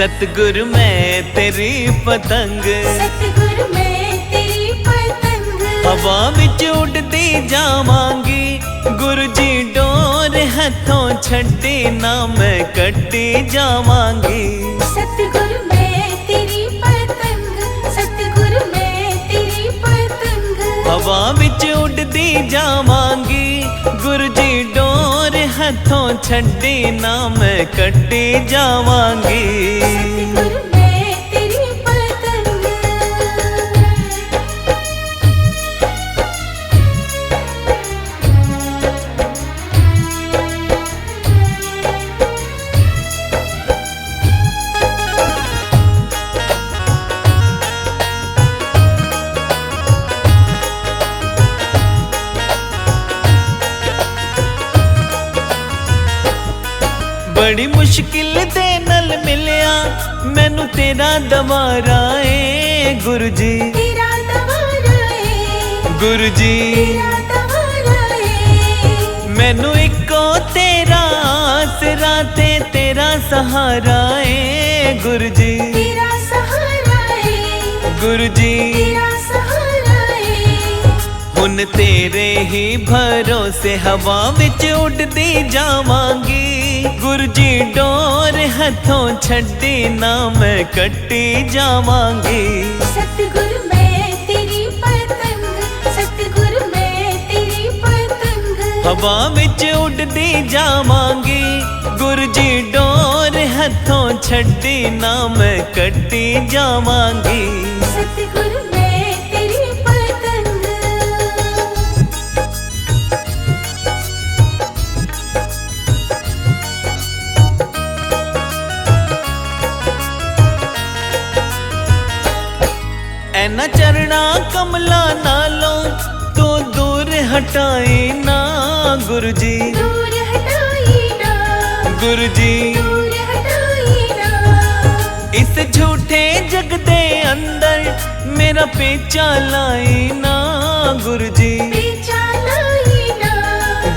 सतगुरु मैं तेरी पतंग, सतगुरु मैं तेरी पतंग, हवा विच उड़दी जावांगी। गुरु जी डोर हथों छड्डी ना मैं कट्टी जावांगी। सतगुरु मैं तेरी पतंग, सतगुरु मैं तेरी पतंग, हवा विच उड़दी जावांगी। गुरु जी डोर हथों छड्डी ना मैं कट्टी जावांगी। सतगुरु मैं तेरी पतंग। बड़ी मुश्किल दे नल मिलिया मैनू तेरा दवारा ए गुरु जी। तेरा दवारा है, गुरु जी तेरा दवारा है, मैनू इको तेरा आसरा ते तेरा सहारा ए गुरु जी। तेरा सहारा है, गुरु जी तेरा सहारा है, हुन तेरे ही भरोसे हवा विच उड़दी जावांगी। गुरु जी डोर हथों छड्डी ना मैं कट्टी जावांगी। सतगुरु मैं तेरी पतंग, सतगुरु मैं तेरी पतंग, हवा विच उड़दी जावांगी। गुरु जी डोर हथों छड्डी ना मैं कट्टी जावांगी। सतगुरु मैं तेरी पतंग। ऐना चरना कमला नालों तो दूर हटाई ना गुरु जी। दूर हटाई ना, गुरु जी दूर हटाई ना, इस झूठे जग दे अंदर मेरा पेचा लाई ना गुरु जी। पेचा लाई ना,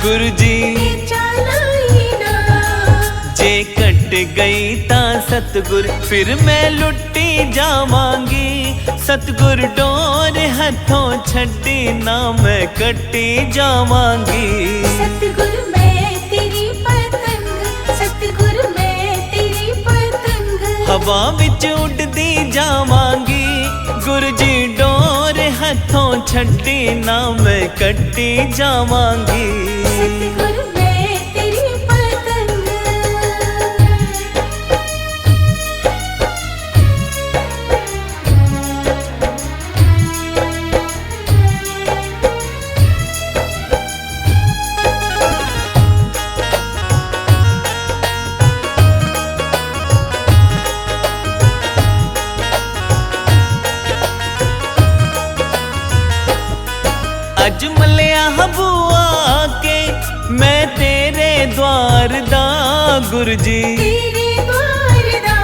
गुरु जी पेचा लाई ना, जे कट गई ता सतगुर फिर मैं लुटी जावांगी। सतगुर डोर हथों छड्डी ना मैं कट्टी जावांगी। सतगुरु मैं तेरी पतंग, सतगुरु मैं तेरी पतंग, हवा विच उड़दी जावांगी। गुरु जी डोर हथों छड्डी ना मैं कट्टी जावांगी। सतगुरु मैं तेरी पतंग। अज मलिया हबुआ के मैं तेरे द्वार दा गुरु जी। तेरे द्वार दा,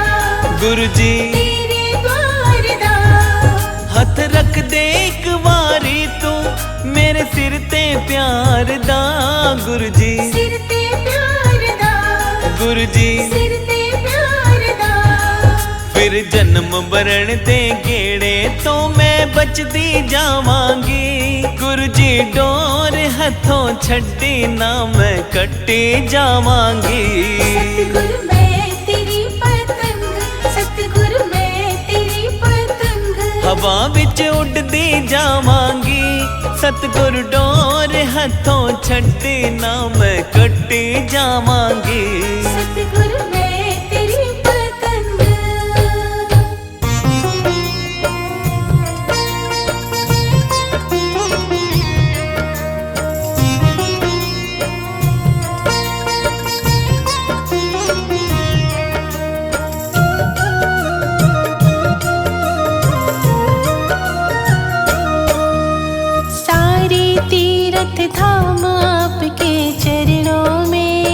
गुरु जी तेरे द्वार दा, हथ रख दे एक वारी तू मेरे सिर ते प्यार दा गुरु जी। सिर ते प्यार दा, गुरु जी सिर ते प्यार दा, फिर जन्म मरण दे गेड़े तो मैं बचदी जावांगी। गुरु जी डोर हथों छड्डी ना मैं कट्टी जावांगी। सतगुरु मैं तेरी पतंग, सतगुरु मैं तेरी पतंग, हवा विच उड़दी जावांगी। सतगुरु डोर हथों छड्डी ना मैं कट्टी जावांगी। सतगुरु मैं तेरी पतंग। सारे तीर्थ धाम आपके चरणों में,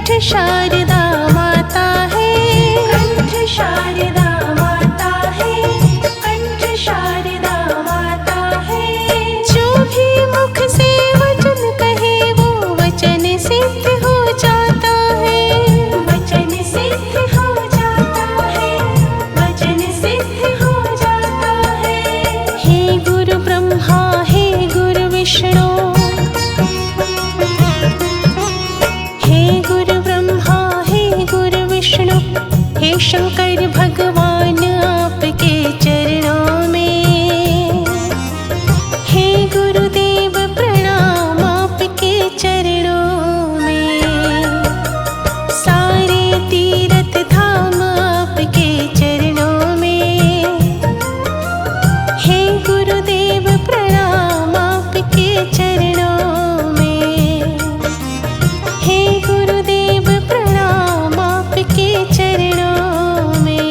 कंठ शारदा माता है, कंठ शारदा माता है, कंठ शारदा माता है। जो भी मुख से वचन कहे वो वचन सिद्ध हो जाता है, वचन सिद्ध हो जाता है, वचन सिद्ध हो जाता है। हे गुरु ब्रह्मा हे गुरु विष्णु, हे गुरु ब्रह्मा हे गुरु विष्णु, हे शंकर भगवान आपके चरणों में, हे गुरुदेव प्रणाम आपके चरणों में। सारे तीर्थ धाम आपके चरणों में, हे गुरुदेव प्रणाम आपके चरणों में, हे गुरुदेव प्रणाम आपके चरणों में।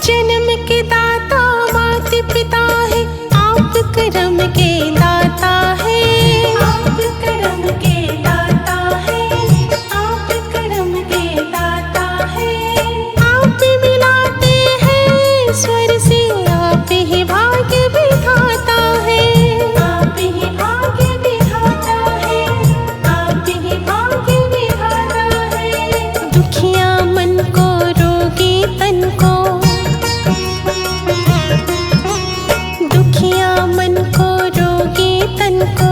जन्म के दाता मात पिता है, आप कर्म के दाता है, आप कर्म के दाता है, आप कर्म के दाता है। आप मिलाते हैं स्वर से, आप ही भाग्य विधाता है, आप ही भाग्य विधाता है, आप ही भाग्य विधाता है। दुखिया मन को रोगी तन को, दुखिया मन को रोगी तन को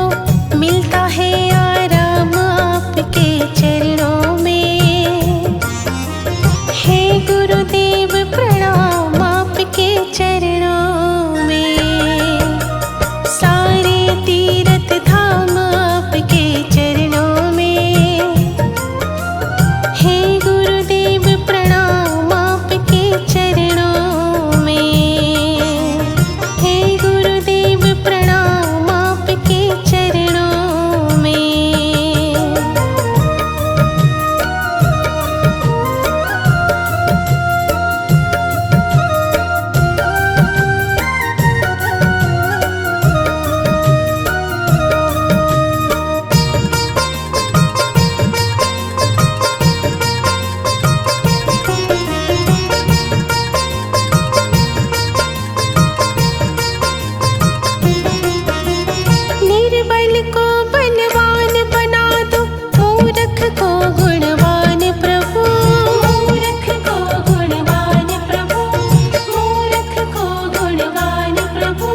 मिलता है आराम आपके चरणों में। हे गुरुदेव प्रणाम आपके चरणों में। सारे तीर्थ धाम आपके चरणों में, हे गुरुदेव प्रणाम आपके चरणों में, हे गुरुदेव प्रणाम आपके चरणों में। निर्बल को बलवान बना दो, मूर्ख को गुणवान प्रभु, मूर्ख को गुणवान प्रभु, मूर्ख को गुणवान प्रभु।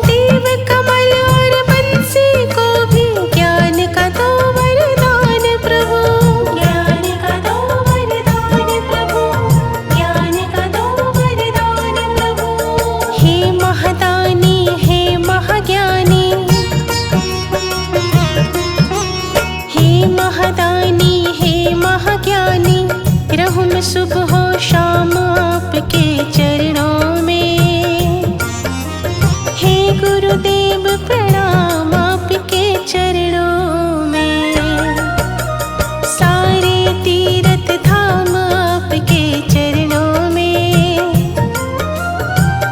देव कमल और बंसी को भी ज्ञान का दो वरदान प्रभु, ज्ञान का दो वरदान प्रभु, ज्ञान का दो वरदान प्रभु। हे महादानी हे महाज्ञानी, हे महादानी हे महाज्ञानी, रहूं मैं सुबह शाम आपके चरणों में। हे गुरुदेव प्रणाम आपके चरणों में। सारे तीर्थ धाम आपके चरणों में,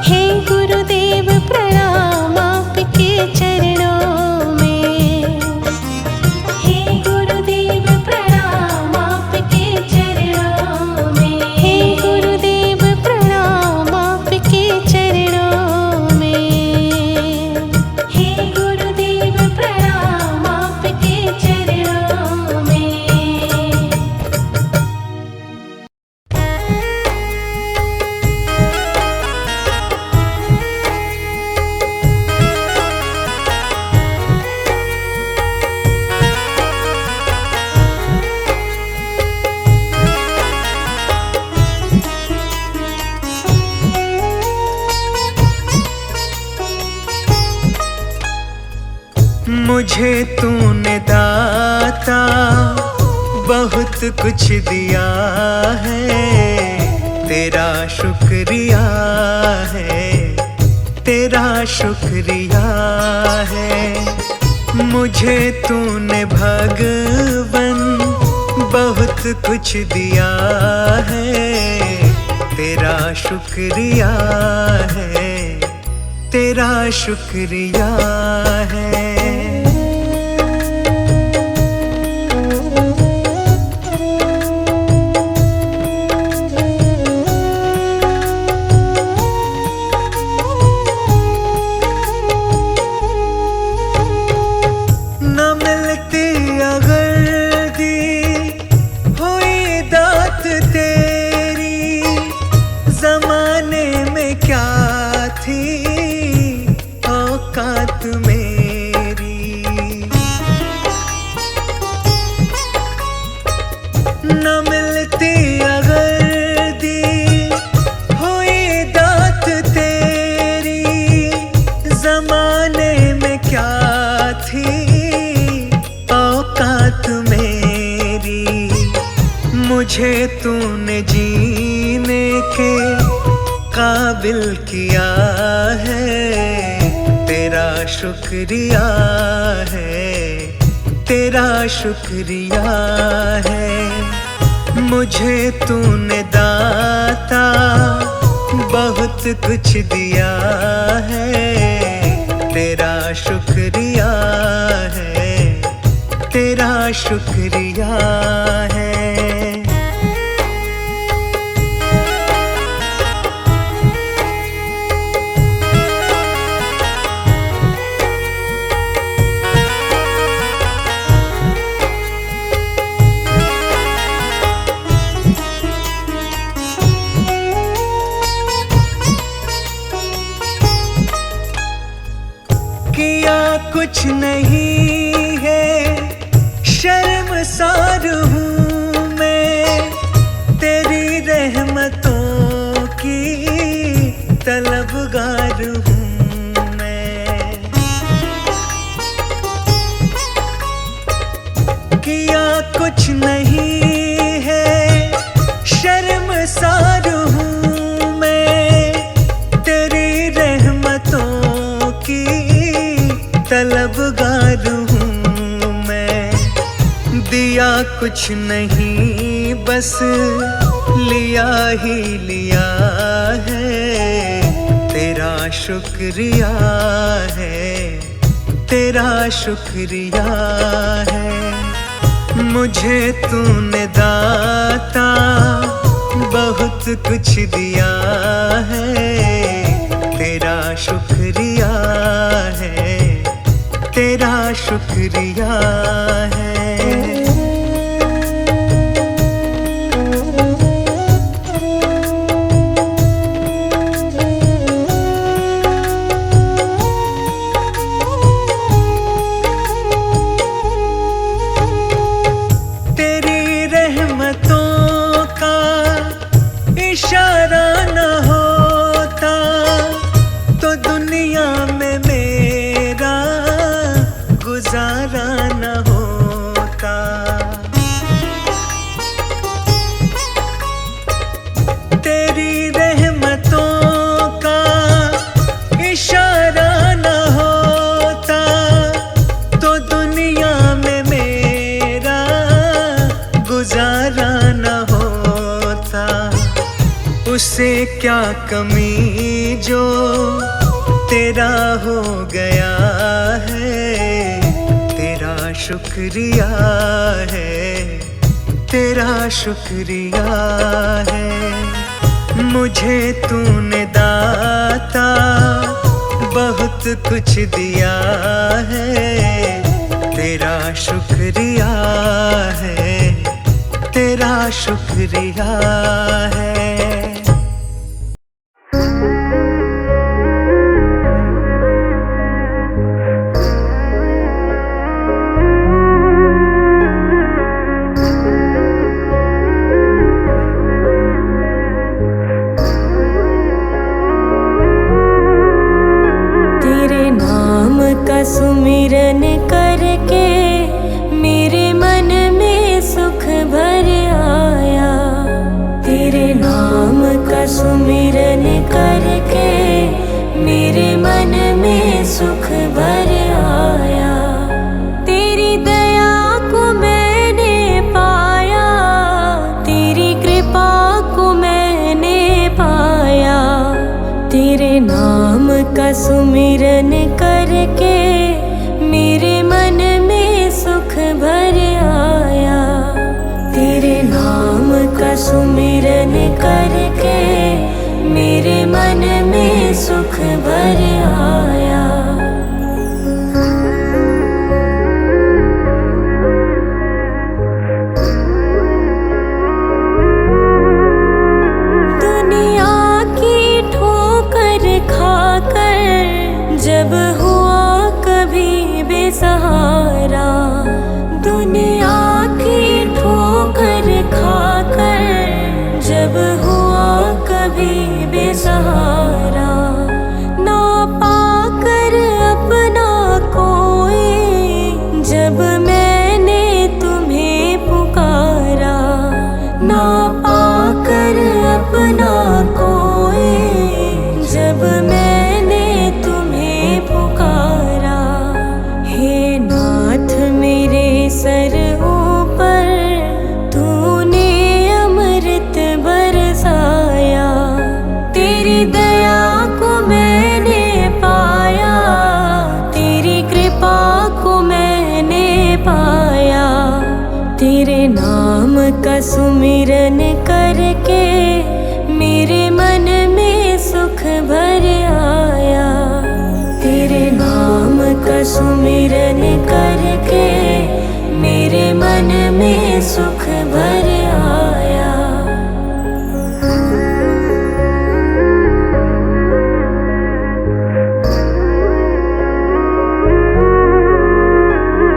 हे गुरुदेव प्रणाम आपके चरणों में, हे गुरुदेव प्रणाम आपके चरणों में, हे गुरुदेव प्रणाम आपके चरणों में, हे गुरुदेव प्रणाम आपके चरणों में। मुझे तूने दाता बहुत कुछ दिया है, तेरा शुक्रिया है, तेरा शुक्रिया है। मुझे तूने भगवन बहुत कुछ दिया है, तेरा शुक्रिया है, तेरा शुक्रिया है। मुझे तूने जीने के काबिल किया है, तेरा शुक्रिया है, तेरा शुक्रिया है। मुझे तूने दाता बहुत कुछ दिया है, तेरा शुक्रिया है, तेरा शुक्रिया है। किया कुछ नहीं है, शर्मसार हूँ मैं, तेरी रहमतों की तलबगार हूँ मैं। किया कुछ नहीं है, शर्मसार हूँ मैं, तेरी रहमतों की तलबगार हूँ मैं। दिया कुछ नहीं बस लिया ही लिया है, तेरा शुक्रिया है, तेरा शुक्रिया है। मुझे तूने दाता बहुत कुछ दिया है, तेरा शुक्रिया है, तेरा शुक्रिया है। तेरी रहमतों का इशारा न होता तो दुनिया में मेरा गुजारा न होता। तेरी रहमतों का इशारा न होता तो दुनिया में मेरा गुजारा न होता। उसे क्या कमी जो तेरा हो गया है, तेरा शुक्रिया है, तेरा शुक्रिया है। मुझे तूने दाता बहुत कुछ दिया है, तेरा शुक्रिया है, तेरा शुक्रिया है। सुमिरन करके मेरे मन में सुख भर आया, तेरे नाम का सुमिरन करके मेरे का सुमिरन करके मेरे मन में सुख भर आया। तेरे नाम का सुमिरन करके मेरे मन में सुख भर आया। दुनिया की ठोकर खाकर जब हुआ कभी बेसहारा, दुनिया की ठोकर खाकर जब हुआ कभी बेसहारा, ना पाकर अपना कोई जब मैंने तुम्हें पुकारा, ना पाकर अपना कोई जब मैंने तुम्हें पुकारा। हे नाथ मेरे सर ऊपर तूने अमृत बरसाया, तेरी दया को मैंने पाया, तेरी कृपा को मैंने पाया। तेरे नाम का सुमिरन करके मेरे मन में सुख भर आया। तेरे नाम का सुमिरन करके मेरे मन में सुख भर आया।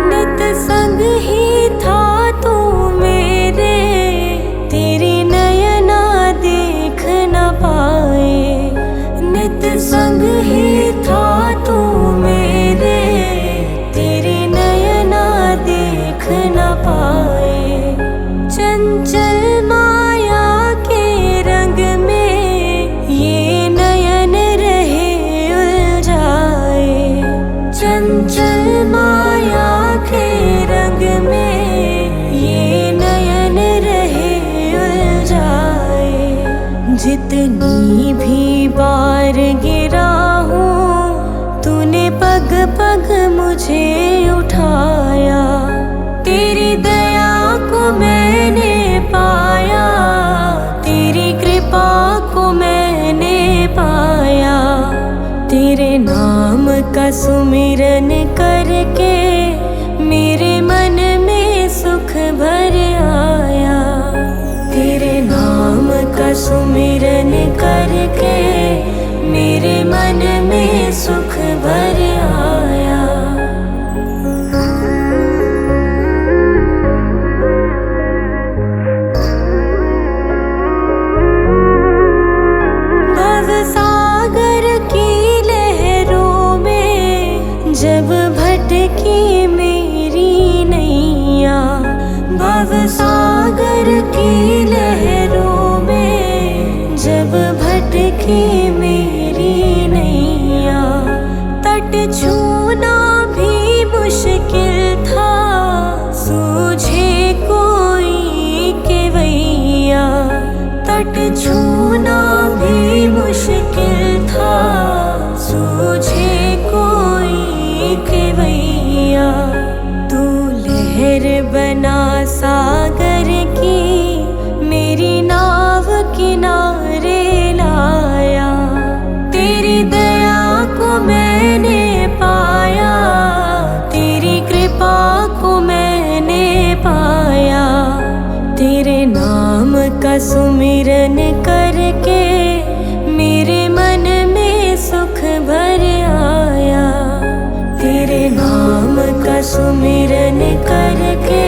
नित संग ही था तू मेरे, तेरी नयना देख न पाए। नित संग ही था तू मेरे, तेरी नयना देख न पाए। चंचल माया के रंग में ये नयन रहे उलझाए, चंचल माया के रंग में ये नयन रहे उलझाए। जितनी भी बार गिरा हूँ तूने पग पग मुझे उठाया, तेरी दया को मैंने पाया, तेरी कृपा को मैंने पाया। तेरे नाम का सुमिरन करके मेरे मन में सुख भर आया। तेरे नाम का सुमिरन करके मेरे मन में सुख भर आया। भव सागर की लहरों में जब भटकी मेरी नैया, भव सागर की लहरों में जब भटकी मेरी नैया, तट छूना भी मुश्किल था सूझे कोई केवैया, तट छूना भी मुश्किल था सूझे कोई केवैया। तू लहर बना सागर की मेरी नाव किनारे लाया, तेरी दया को मैंने पाया, तेरी कृपा को मैंने पाया। तेरे नाम का सुमिरन करके मेरे मन में सुख भर आया। तेरे नाम का सुमिरन करके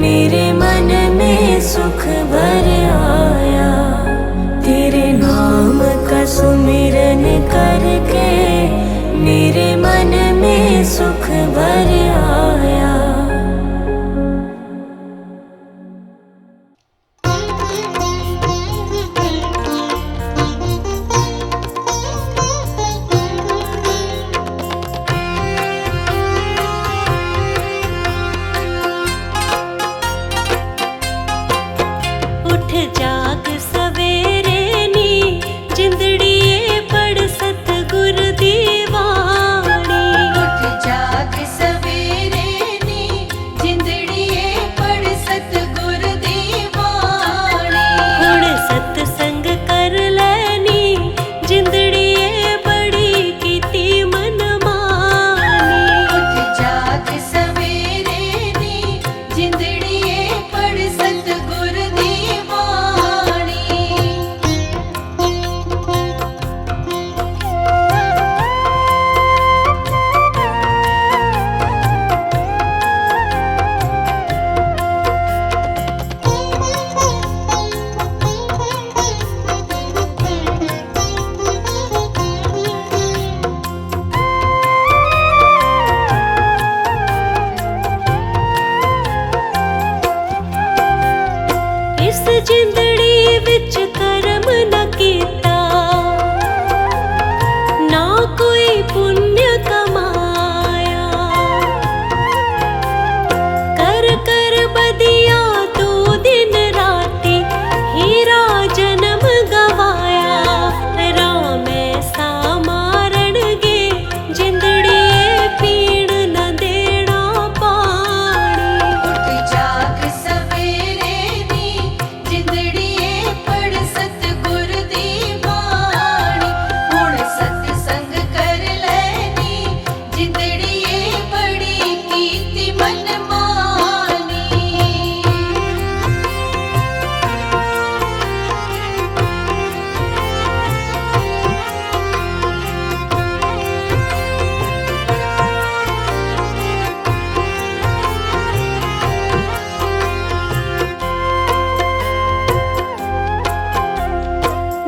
मेरे मन में सुख भर आया। तेरे नाम का सुमिरन करके मेरे मन में सुख भर आया। उठ जाग सवेरे नी जिंदड़िए पढ़ सतगुर पुण्य कमाया। कर कर बदिया तू दिन राति हीरा जन्म गवाया। राम ऐसा मारण गे जिंदड़िए पीड़ न देना पानी। उठ जाग सवेरे नी जिंदड़िए पढ़ सतगुर दी बाणी। हुण सतसंग कर लैनी जिंदड़िए बड़ी कीती मन मानी।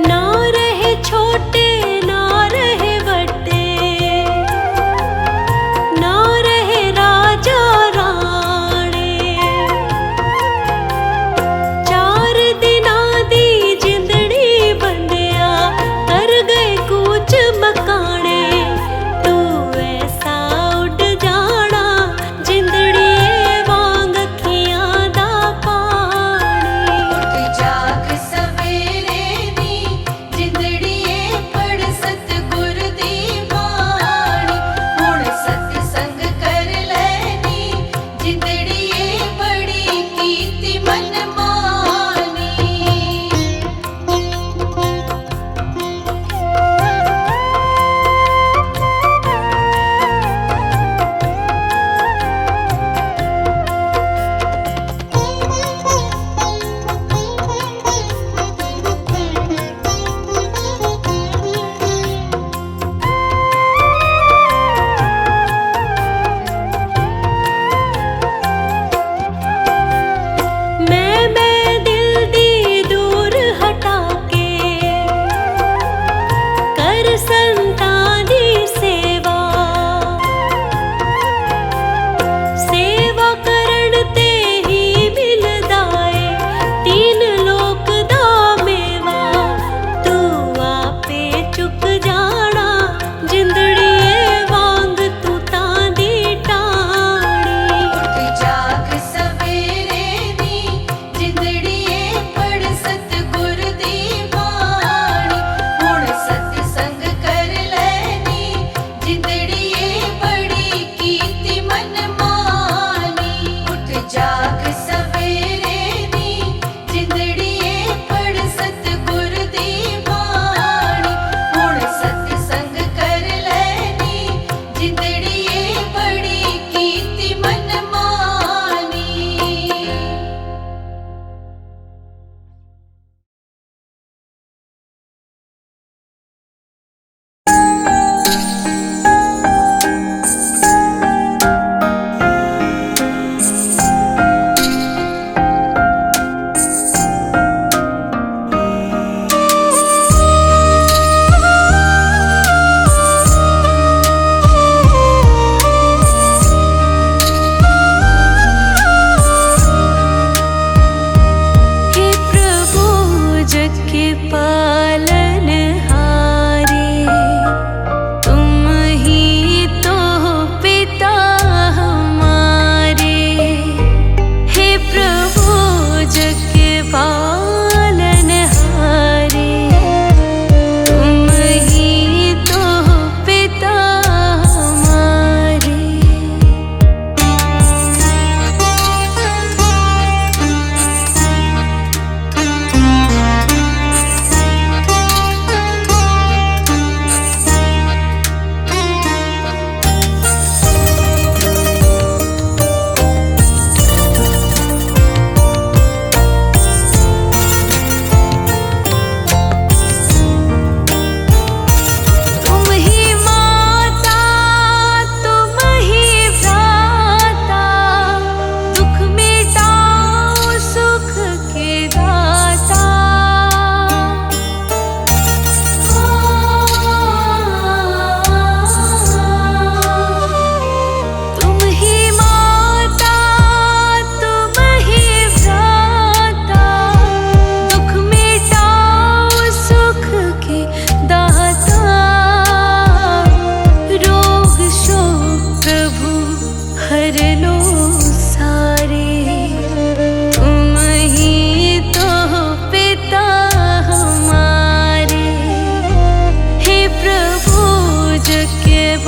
ना रहे छोटे ना रहे बड़े, ना रहे राजा राणे। चार दिना दी जिंदड़ी बंदिया कर गए कूच मकाने। तू ऐसा उड़ जाना जिंदड़िए वांग अखियां दा पानी। उठ जाग सवेरे नी जिंदड़िए पढ़ सतगुर दी बाणी। हुण सतसंग कर लैनी जिंदड़िए बड़ी कीती मन मानी। मैं दिल दी दूर हटा के कर संतां दी सेवा। सेवा करन ते ही मिलदा ए तीन लोक दा मेवा। तू आपे चुक जाना जिंदड़िए वांग तू तां दी टाणी। उठ जाग सवेरे नी जिंदड़िए पढ़ सतगुर दी बाणी। हुण सतसंग कर लैनी जिंदड़िए बड़ी कीती मन मानी। उठ जाग सवेरे नी जिंदड़िए पढ़ सतगुर दी बाणी। हुण सतसंग कर लैनी जिंदड़िए बड़ी कीती मन मानी।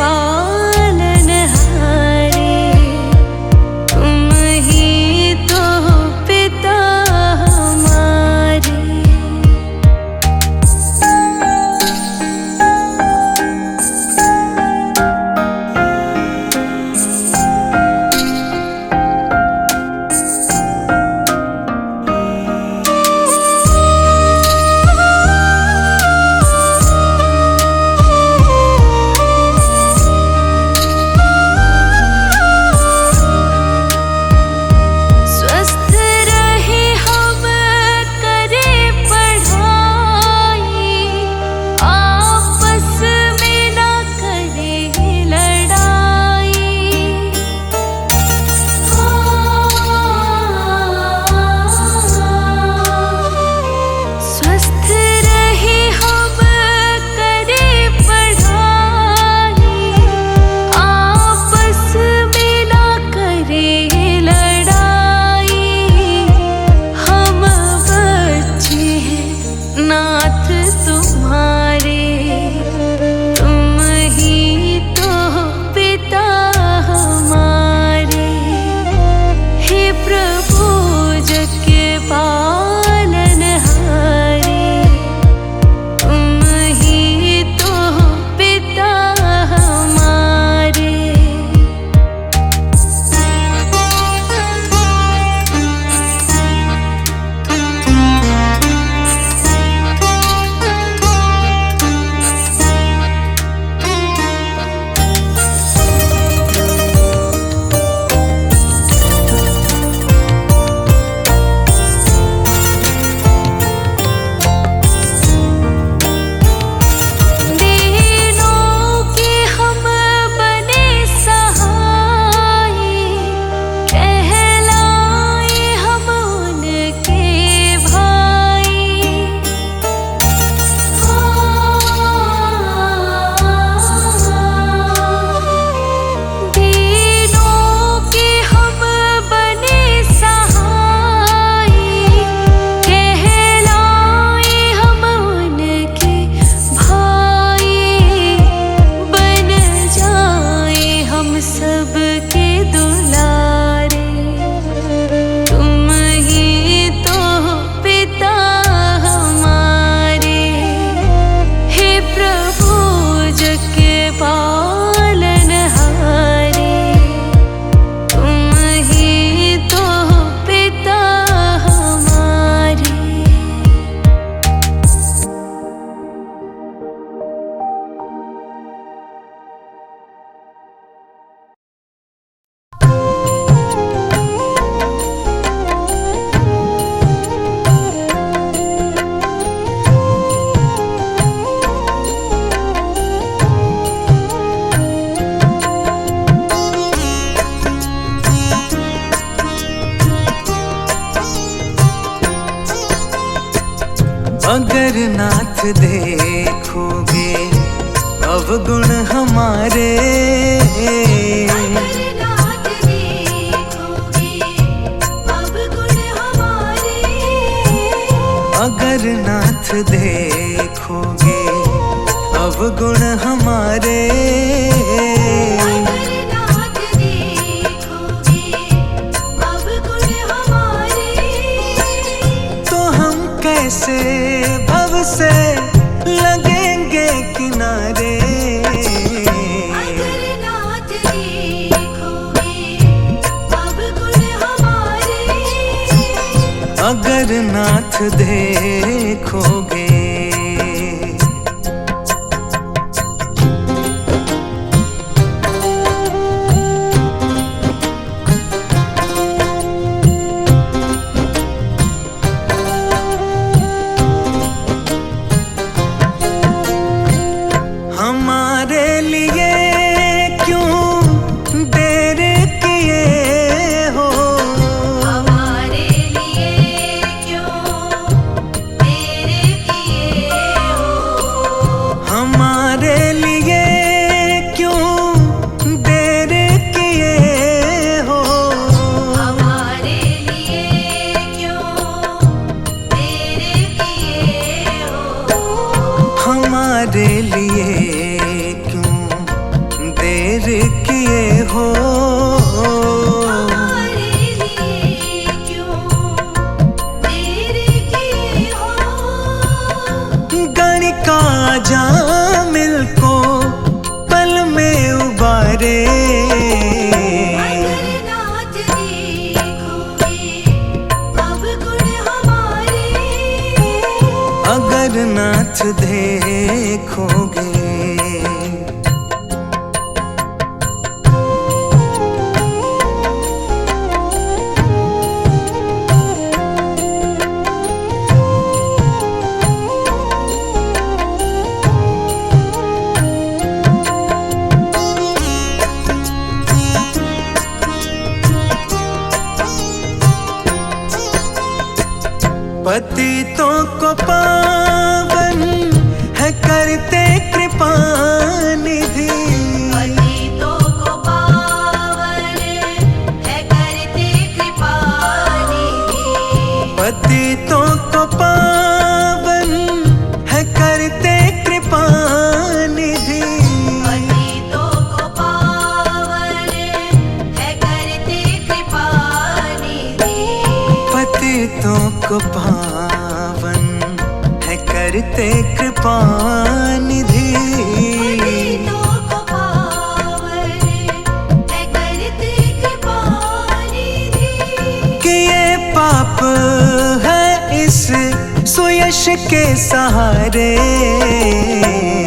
पालनहारे, तुम ही तो पिता हमारे। स्वस्थ रहे हम करें पढ़ाई, आपस में ना करें लड़ाई। स्वस्थ रहे हम करें पढ़ाई, आपस में ना करें लड़ाई। हम बच्चे हैं नाथ तुम्हारे, तुम ही तो पिता हमारे। हे प्रभु जग के पालनहारे, तुम ही तो पिता हमारे। दीनों के हम बने सहाय, कहलाए हम उनके भाई। दीनों के हम बने सहाय, कहलाए हम उनके भाई। बन जाए हम सबके दुलारे, तुम ही तो पिता हमारे। हे प्रभु जग के पालनहारे, तुम ही तो पिता हमारे। अगर नाथ देखोगे अवगुण हमारे, नाथ देखोगे अवगुण हमारे। अगर नाथ देखोगे अवगुण हमारे, नाथ देखोगे अवगुण हमारे। तो हम कैसे भव से लगेंगे किनारे। अगर नाथ देखोगे अवगुण हमारे। अगर नाथ देखोगे। हमारे लिए क्यों देर किए हो, हमारे लिए क्यों देर देर किए हो। हमारे लिए क्यों देर किए हो। गणिका जामिल को पल में उबारे। अगर नाथ देखोगे अवगुण हमारे। अगर नाथ देखोगे। पतितों को पावन है करते कृपा निधि। पतितों को पावन है करते कृपा निधि। पतितों को पावन है करते कृपा निधि। पतितों को पावन है करते कृपा निधि। पतितों को पावन है करते कृपा निधि। पतितों को पावन है करते कृपा निधि। कि ये पाप है इस सुयश के सहारे।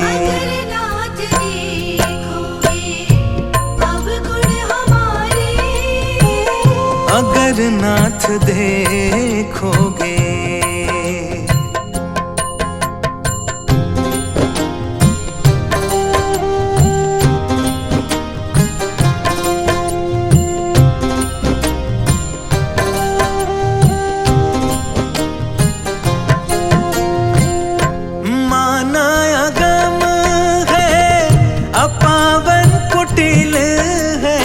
अगर नाथ देखोगे अवगुण हमारे। अगर नाथ देखोगे। माना अगम है अपावन कुटिल है।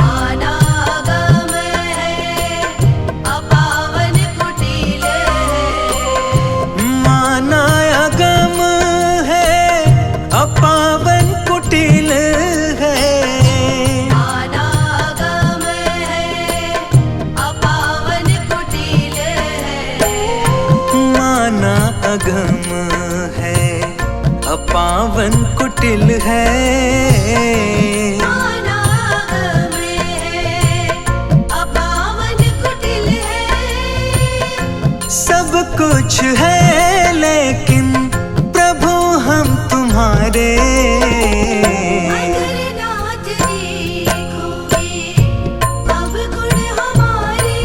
अनागम है अपावन कुटिल है। माना अगम है अपावन कुटिल है। अनागम है अपावन कुटिल है। माना अगम है अपावन कुटिल है। अनागम है अपावन कुटिल है। सब कुछ है लेकिन प्रभु हम तुम्हारे। अगर नाथ देखोगे अवगुण हमारे।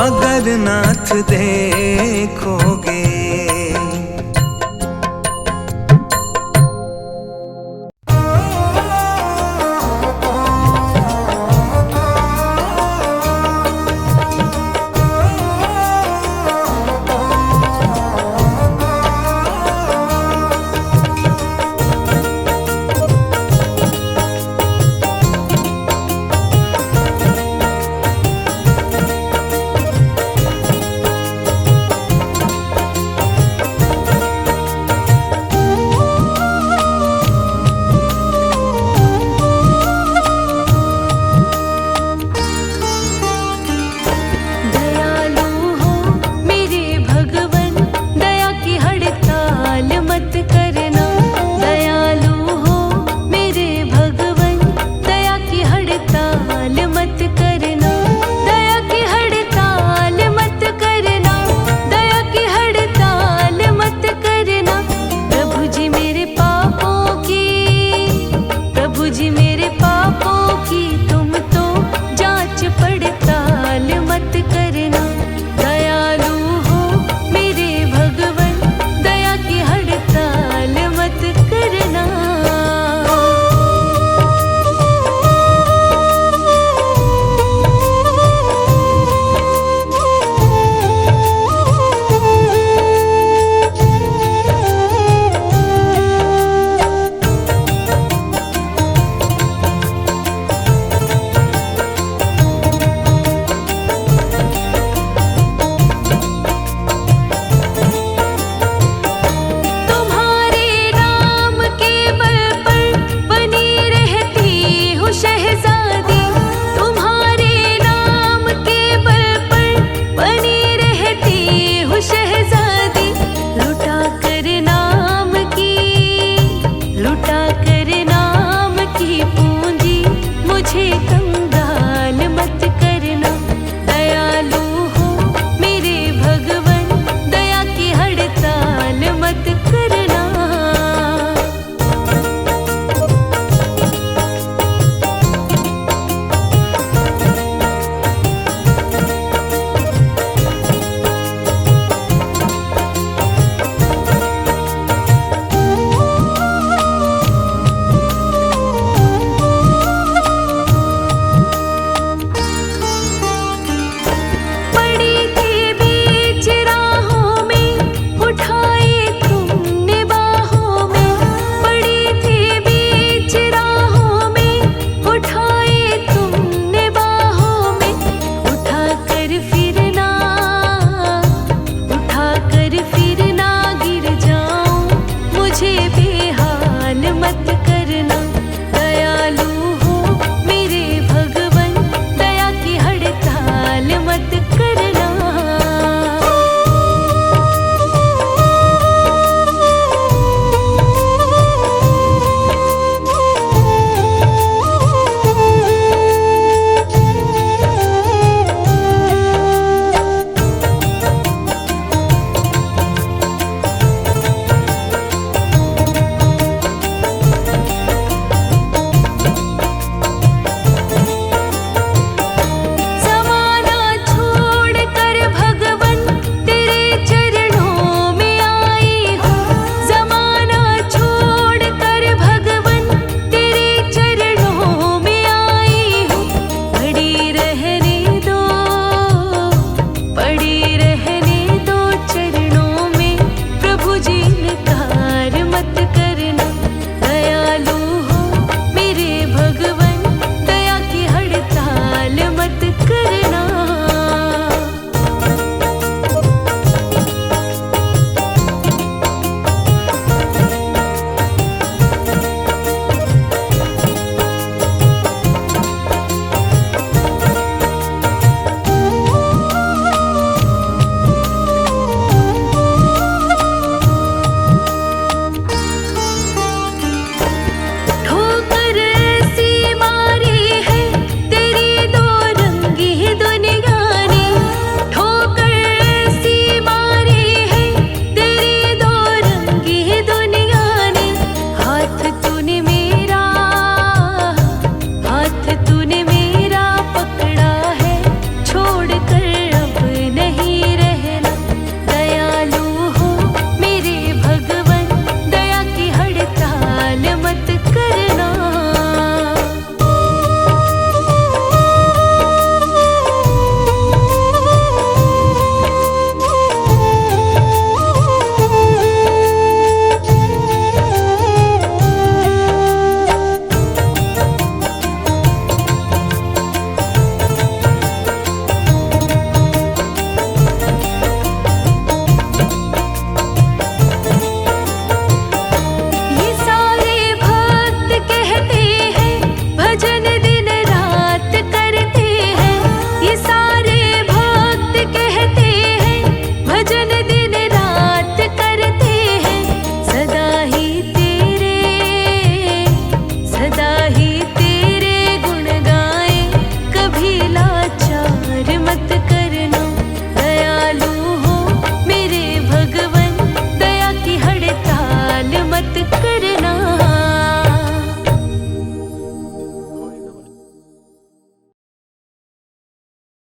अगर नाथ देखोगे।